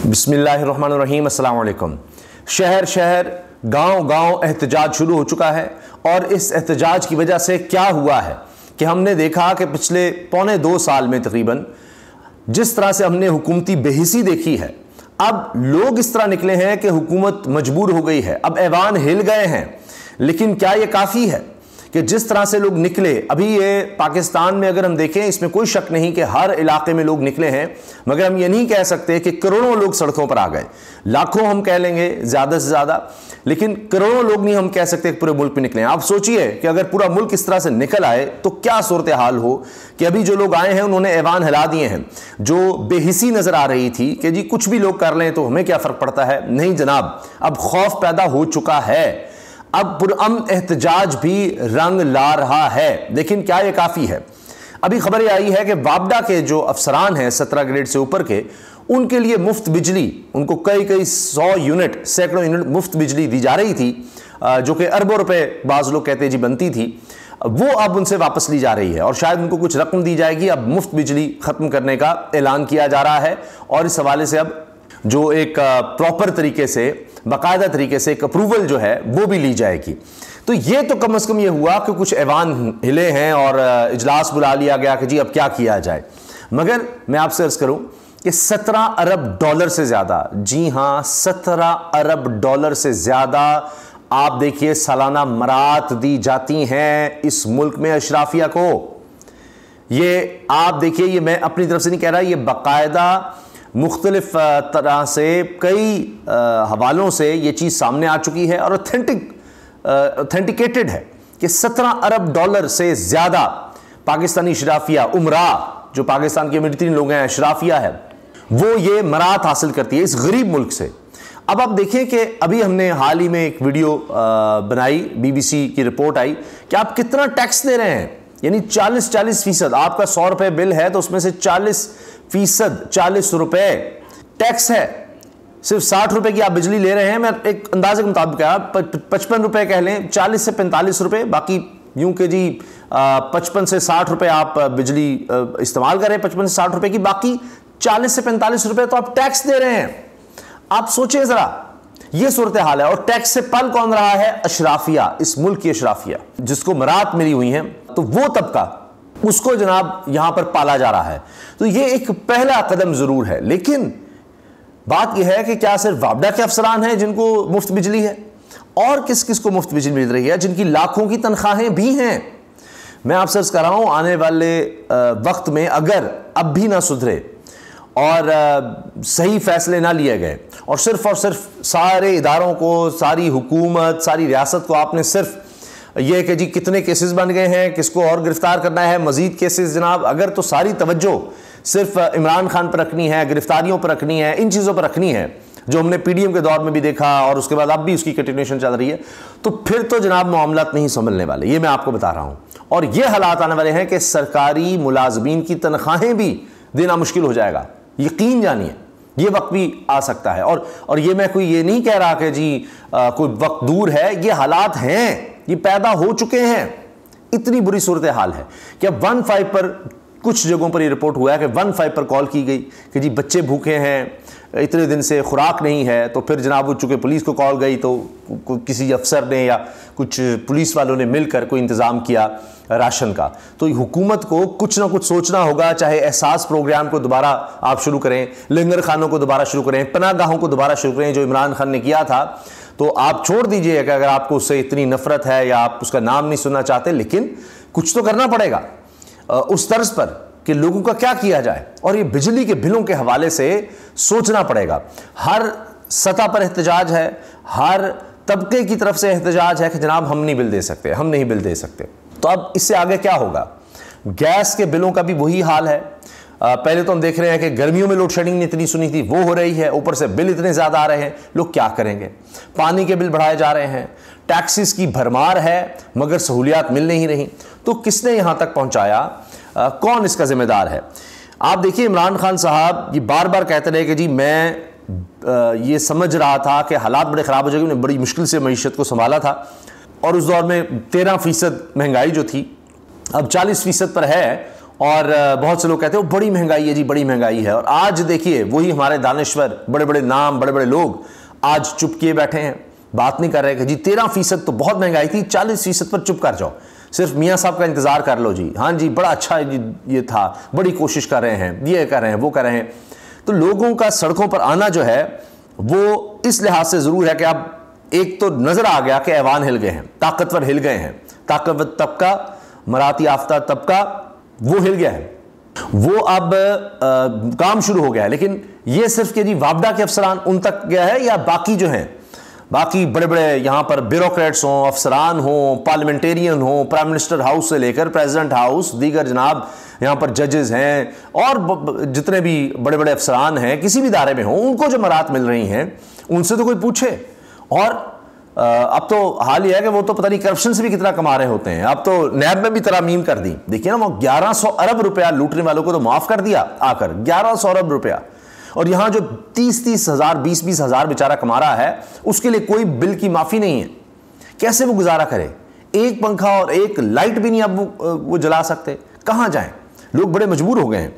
बिस्मिल्लाहिर्रहमानिर्रहीम, अस्सलाम वालेकुम। शहर शहर गांव गांव एहतजाज शुरू हो चुका है और इस एहतजाज की वजह से क्या हुआ है कि हमने देखा कि पिछले पौने 2 साल में तकरीबन जिस तरह से हमने हुकूमती बेहिसी देखी है, अब लोग इस तरह निकले हैं कि हुकूमत मजबूर हो गई है, अब ऐवान हिल गए हैं। लेकिन क्या यह काफ़ी है कि जिस तरह से लोग निकले? अभी ये पाकिस्तान में अगर हम देखें, इसमें कोई शक नहीं कि हर इलाके में लोग निकले हैं, मगर हम ये नहीं कह सकते कि करोड़ों लोग सड़कों पर आ गए। लाखों हम कह लेंगे, ज़्यादा से ज़्यादा, लेकिन करोड़ों लोग नहीं हम कह सकते कि पूरे मुल्क में निकले हैं। आप सोचिए कि अगर पूरा मुल्क इस तरह से निकल आए तो क्या सूरत हाल हो कि अभी जो लोग आए हैं उन्होंने ऐवान हिला दिए हैं। जो बेहिसी नज़र आ रही थी कि जी कुछ भी लोग कर लें तो हमें क्या फ़र्क पड़ता है, नहीं जनाब, अब खौफ पैदा हो चुका है। अब पुरअमन एहतजाज भी रंग ला रहा है। लेकिन क्या यह काफ़ी है? अभी खबर ये आई है कि वापडा के जो अफसरान हैं 17 ग्रेड से ऊपर के, उनके लिए मुफ्त बिजली, उनको कई 100 यूनिट, सैकड़ों यूनिट मुफ्त बिजली दी जा रही थी, जो कि अरबों रुपए बाज़ लोग कहते जी बनती थी, वो अब उनसे वापस ली जा रही है और शायद उनको कुछ रकम दी जाएगी। अब मुफ्त बिजली ख़त्म करने का ऐलान किया जा रहा है और इस हवाले से अब जो एक प्रॉपर तरीके से, बाकायदा तरीके से एक अप्रूवल जो है वो भी ली जाएगी। तो ये तो कम से कम ये हुआ कि कुछ ऐवान हिले हैं और इजलास बुला लिया गया कि जी अब क्या किया जाए। मगर मैं आपसे अर्ज करूं कि 17 अरब डॉलर से ज़्यादा, जी हाँ 17 अरब डॉलर से ज़्यादा आप देखिए सालाना मरात दी जाती हैं इस मुल्क में अशराफिया को। ये आप देखिए, ये मैं अपनी तरफ से नहीं कह रहा, ये बाकायदा मुख्तलिफ तरह से कई हवालों से ये चीज़ सामने आ चुकी है और ऑथेंटिकेटेड है कि 17 अरब डॉलर से ज़्यादा पाकिस्तानी अशराफिया, उमरा जो पाकिस्तान के मिलिट्री लोग हैं, अशराफिया है, वो ये मरात हासिल करती है इस गरीब मुल्क से। अब आप देखिए कि अभी हमने हाल ही में एक वीडियो बनाई, BBC की रिपोर्ट आई कि आप कितना टैक्स दे रहे हैं, यानी 40% आपका 100 रुपये बिल है तो उसमें से 40 रुपए टैक्स है। सिर्फ 60 रुपए की आप बिजली ले रहे हैं, मैं एक अंदाजे के मुताबिक 55 रुपए कह लें, 40 से 45 रुपए, बाकी यूं कि जी 55 से 60 रुपए आप बिजली इस्तेमाल करें, 55 से 60 रुपए की, बाकी 40 से 45 रुपए तो आप टैक्स दे रहे हैं। आप सोचिए जरा, ये सूरत हाल है। और टैक्स से पल कौन रहा है? अशराफिया, इस मुल्क की अशराफिया जिसको मरात मिली हुई है, तो वो तबका, उसको जनाब यहां पर पाला जा रहा है। तो ये एक पहला कदम जरूर है। लेकिन बात यह है कि क्या सिर्फ वापडा के अफसरान हैं जिनको मुफ्त बिजली है, और किस किस को मुफ्त बिजली मिल रही है जिनकी लाखों की तनख्वाहें भी हैं? मैं आपसे अर्ज कर रहा हूं, आने वाले वक्त में अगर अब भी ना सुधरे और सही फैसले ना लिए गए और सिर्फ सारे इदारों को, सारी हुकूमत, सारी रियासत को आपने सिर्फ ये कि जी कितने केसेस बन गए हैं, किसको और गिरफ्तार करना है, मजीद केसेस जनाब, अगर तो सारी तवज्जो सिर्फ इमरान खान पर रखनी है, गिरफ्तारियों पर रखनी है, इन चीज़ों पर रखनी है जो हमने PDM के दौर में भी देखा और उसके बाद अब भी उसकी कंटिन्यूएशन चल रही है, तो फिर तो जनाब मामलात नहीं संभलने वाले, ये मैं आपको बता रहा हूँ। और ये हालात आने वाले हैं कि सरकारी मुलाजमीन की तनख्वाहें भी देना मुश्किल हो जाएगा, यकीन जानिए, ये वक्त भी आ सकता है। और ये मैं कोई ये नहीं कह रहा कि जी कोई वक्त दूर है, ये हालात हैं, ये पैदा हो चुके हैं। इतनी बुरी सूरत हाल है कि अब 15 पर, कुछ जगहों पर ये रिपोर्ट हुआ है कि 15 पर कॉल की गई कि जी बच्चे भूखे हैं, इतने दिन से खुराक नहीं है, तो फिर जनाब चूँकि पुलिस को कॉल गई तो किसी अफसर ने या कुछ पुलिस वालों ने मिलकर कोई इंतज़ाम किया राशन का। तो हुकूमत को कुछ ना कुछ सोचना होगा, चाहे एहसास प्रोग्राम को दोबारा आप शुरू करें, लंगर खानों को दोबारा शुरू करें, पनाहगाहों को दोबारा शुरू करें, जो इमरान खान ने किया था। तो आप छोड़ दीजिए कि अगर आपको उससे इतनी नफरत है या आप उसका नाम नहीं सुनना चाहते, लेकिन कुछ तो करना पड़ेगा उस तर्ज पर कि लोगों का क्या किया जाए। और ये बिजली के बिलों के हवाले से सोचना पड़ेगा। हर सतह पर एहतजाज है, हर तबके की तरफ से एहतजाज है कि जनाब हम नहीं बिल दे सकते, हम नहीं बिल दे सकते। तो अब इससे आगे क्या होगा? गैस के बिलों का भी वही हाल है। पहले तो हम देख रहे हैं कि गर्मियों में लोड शेडिंग इतनी सुनी थी, वो हो रही है, ऊपर से बिल इतने ज़्यादा आ रहे हैं, लोग क्या करेंगे? पानी के बिल बढ़ाए जा रहे हैं, टैक्सेस की भरमार है, मगर सहूलियात मिल नहीं रही। तो किसने यहाँ तक पहुँचाया? कौन इसका जिम्मेदार है? आप देखिए, इमरान खान साहब ये बार बार कहते रहे कि जी मैं ये समझ रहा था कि हालात बड़े ख़राब हो जाएंगे, उन्होंने बड़ी मुश्किल से मईशत को संभाला था और उस दौर में 13% महंगाई जो थी अब 40% पर है और बहुत से लोग कहते हैं बड़ी महंगाई है जी, बड़ी महंगाई है। और आज देखिए वही हमारे दानश्वर, बड़े बड़े नाम, बड़े बड़े लोग आज चुप किए बैठे हैं, बात नहीं कर रहे कि जी 13% तो बहुत महंगाई थी, 40% पर चुप कर जाओ, सिर्फ मियाँ साहब का इंतजार कर लो जी, हाँ जी बड़ा अच्छा ये था, बड़ी कोशिश कर रहे हैं, ये कर रहे हैं, वो कर रहे हैं। तो लोगों का सड़कों पर आना जो है वो इस लिहाज से ज़रूर है कि अब एक तो नज़र आ गया कि ऐवान हिल गए हैं, ताकतवर हिल गए हैं, ताकतवर तबका, मराती याफ्ता तबका वो हिल गया है, वो अब काम शुरू हो गया है। लेकिन ये सिर्फ कि जी वापडा के अफसरान उन तक गया है या बाकी जो हैं, बाकी बड़े बड़े यहाँ पर ब्यूरोक्रेट्स हों, अफसरान हों, पार्लियामेंटेरियन हों, प्राइम मिनिस्टर हाउस से लेकर प्रेसिडेंट हाउस, दीगर जनाब यहाँ पर जजेस हैं और जितने भी बड़े बड़े अफसरान हैं किसी भी इदारे में हों, उनको जो मराहत मिल रही हैं उनसे तो कोई पूछे। और अब तो हाल ही है कि वो तो पता नहीं करप्शन से भी कितना कमा रहे होते हैं। अब तो नैब में भी तरामीम कर दी, देखिए ना, वो 1100 अरब रुपया लूटने वालों को तो माफ कर दिया आकर, 1100 अरब रुपया। और यहां जो 30-30 हजार, 20-20 हजार बेचारा कमा रहा है, उसके लिए कोई बिल की माफी नहीं है। कैसे वो गुजारा करे? एक पंखा और एक लाइट भी नहीं अब वो जला सकते, कहां जाएं? लोग बड़े मजबूर हो गए हैं।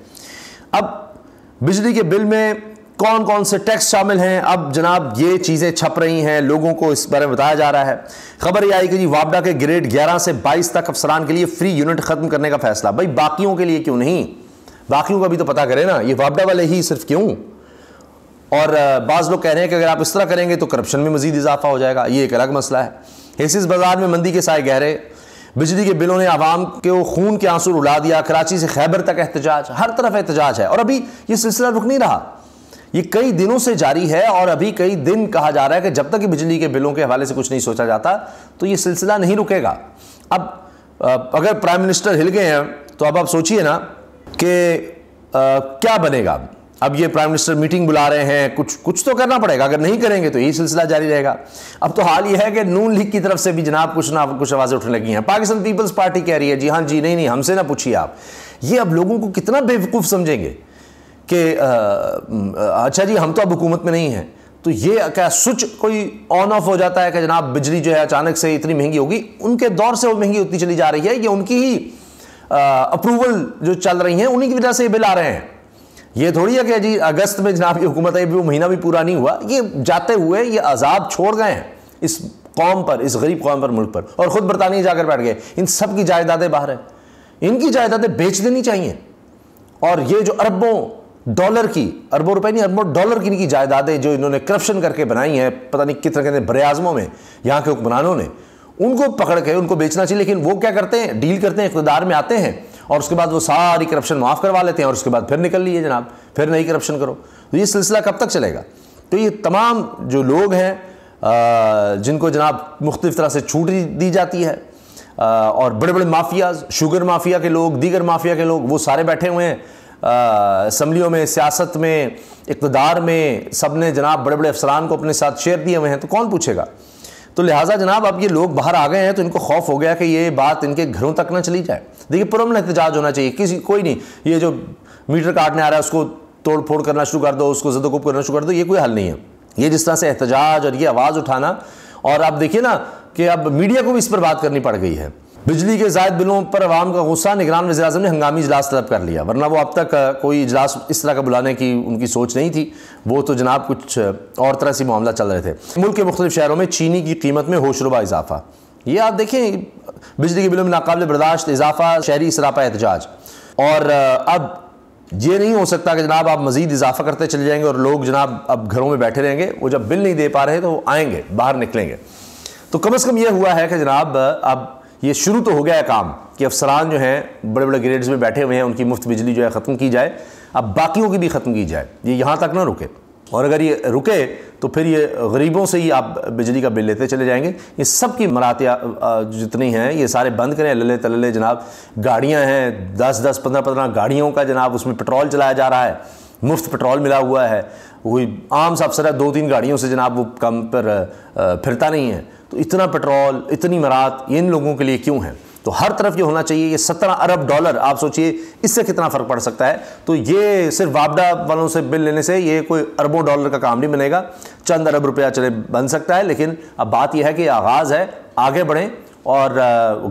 अब बिजली के बिल में कौन कौन से टैक्स शामिल हैं, अब जनाब ये चीज़ें छप रही हैं, लोगों को इस बारे में बताया जा रहा है। खबर ये आई कि जी वापडा के ग्रेड 11 से 22 तक अफसरान के लिए फ्री यूनिट खत्म करने का फैसला। भाई बाकियों के लिए क्यों नहीं? बाकियों का भी तो पता करें ना, ये वापडा वाले ही सिर्फ क्यों? और बाज़ लोग कह रहे हैं कि अगर आप इस तरह करेंगे तो करप्शन में मजीद इजाफा हो जाएगा, ये एक अलग मसला है। हेसिस बाजार में मंदी के साए गहरे, बिजली के बिलों ने आवाम के खून के आंसू रुला दिया। कराची से खैबर तक एहतजाज, हर तरफ एहतजाज है। और अभी ये सिलसिला रुक नहीं रहा, ये कई दिनों से जारी है और अभी कई दिन कहा जा रहा है कि जब तक बिजली के बिलों के हवाले से कुछ नहीं सोचा जाता तो ये सिलसिला नहीं रुकेगा। अब अगर प्राइम मिनिस्टर हिल गए हैं तो अब आप सोचिए ना कि क्या बनेगा। अब ये प्राइम मिनिस्टर मीटिंग बुला रहे हैं, कुछ तो करना पड़ेगा, अगर नहीं करेंगे तो यही सिलसिला जारी रहेगा। अब तो हाल ये है कि नून लीग की तरफ से भी जनाब कुछ ना कुछ आवाज़ें उठने लगी हैं। पाकिस्तान पीपल्स पार्टी कह रही है जी हाँ जी नहीं हमसे ना पूछिए आप। ये अब लोगों को कितना बेवकूफ़ समझेंगे कि अच्छा जी हम तो अब हुकूमत में नहीं हैं, तो ये क्या स्विच कोई ऑन ऑफ हो जाता है कि जनाब बिजली जो है अचानक से इतनी महंगी होगी? उनके दौर से वो महंगी होती चली जा रही है, ये उनकी ही अप्रूवल जो चल रही है उन्हीं की वजह से ये बिल आ रहे हैं। ये थोड़ी है कि जी अगस्त में जनाब ये हुकूमत आई, वो महीना भी पूरा नहीं हुआ, ये जाते हुए ये अजाब छोड़ गए हैं इस कौम पर, इस गरीब कौम पर, मुल्क पर। और ख़ुद बरतानिया जाकर बैठ गए। इन सब की जायदादें बाहर हैं, इनकी जायदादें बेच देनी चाहिए। और ये जो अरबों डॉलर की, अरबों रुपए नहीं अरबों डॉलर की इनकी जायदादें जो इन्होंने करप्शन करके बनाई हैं, पता नहीं कितने कितने बड़े आज़मों में यहाँ के हुक्मरानों ने, उनको पकड़ के उनको बेचना चाहिए। लेकिन वो क्या करते हैं, डील करते हैं, इक़्तिदार में आते हैं और उसके बाद वो सारी करप्शन माफ़ करवा लेते हैं और उसके बाद फिर निकल लिए जनाब, फिर नई करप्शन करो। तो ये सिलसिला कब तक चलेगा? तो ये तमाम जो लोग हैं जिनको जनाब मुख्तलिफ तरह से छूट दी जाती है, और बड़े बड़े माफियाज, शुगर माफिया के लोग, दीगर माफिया के लोग, वो सारे बैठे हुए हैं असम्बलियों में, सियासत में, इक़्तिदार में, सब ने जनाब बड़े बड़े अफसरान को अपने साथ शेयर दिए हुए हैं। तो कौन पूछेगा? तो लिहाजा जनाब अब ये लोग बाहर आ गए हैं तो इनको खौफ हो गया कि ये बात इनके घरों तक ना चली जाए। देखिए पुरअमन एहतजाज होना चाहिए, कोई नहीं ये जो मीटर काटने आ रहा है उसको तोड़ फोड़ करना शुरू कर दो, उसको ज़दोकुब करना शुरू कर दो, ये कोई हल नहीं है। ये जिस तरह से एहतजाज और ये आवाज़ उठाना, और आप देखिए ना कि अब मीडिया को भी इस पर बात करनी पड़ गई है। बिजली के ज़ायद बिलों पर अवाम का गुस्सा, निगरान वज़ीर-ए-आज़म ने हंगामी इजलास तलब कर लिया, वरना वो अब तक कोई इजलास इस तरह का बुलाने की उनकी सोच नहीं थी। वो तो जनाब कुछ और तरह से मामला चल रहे थे। मुल्क के मुख्तलिफ शहरों में चीनी की कीमत में होशरुबा इजाफा, ये आप देखें, बिजली के बिलों में नाकाबिल बर्दाश्त इजाफा, शहरी सरापा एहतजाज। और अब ये नहीं हो सकता कि जनाब आप मज़ीद इजाफा करते चले जाएंगे और लोग जनाब अब घरों में बैठे रहेंगे। वो जब बिल नहीं दे पा रहे तो वो आएंगे, बाहर निकलेंगे। तो कम से कम ये हुआ है कि जनाब अब ये शुरू तो हो गया है काम कि अफसरान जो हैं बड़े बड़े ग्रेड्स में बैठे हुए हैं, उनकी मुफ्त बिजली जो है ख़त्म की जाए, अब बाकियों की भी ख़त्म की जाए। ये यहाँ तक ना रुके, और अगर ये रुके तो फिर ये गरीबों से ही आप बिजली का बिल लेते चले जाएंगे। ये सब की मरातिया जितनी हैं ये सारे बंद करें। लल्ले तल्ले जनाब गाड़ियाँ हैं, 10-10, 15-15 गाड़ियों का जनाब उसमें पेट्रोल चलाया जा रहा है, मुफ्त पेट्रोल मिला हुआ है। वही आम सा अफसर 2-3 गाड़ियों से जनाब वो कम पर फिरता नहीं है। तो इतना पेट्रोल, इतनी मरात इन लोगों के लिए क्यों है? तो हर तरफ ये होना चाहिए। ये 17 अरब डॉलर, आप सोचिए इससे कितना फ़र्क पड़ सकता है। तो ये सिर्फ वापडा वालों से बिल लेने से ये कोई अरबों डॉलर का काम नहीं बनेगा, चंद अरब रुपया चले बन सकता है। लेकिन अब बात यह है कि आगाज़ है, आगे बढ़ें और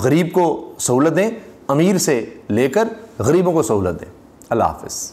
गरीब को सहूलत दें, अमीर से लेकर गरीबों को सहूलत दें। अल्लाह हाफिज़।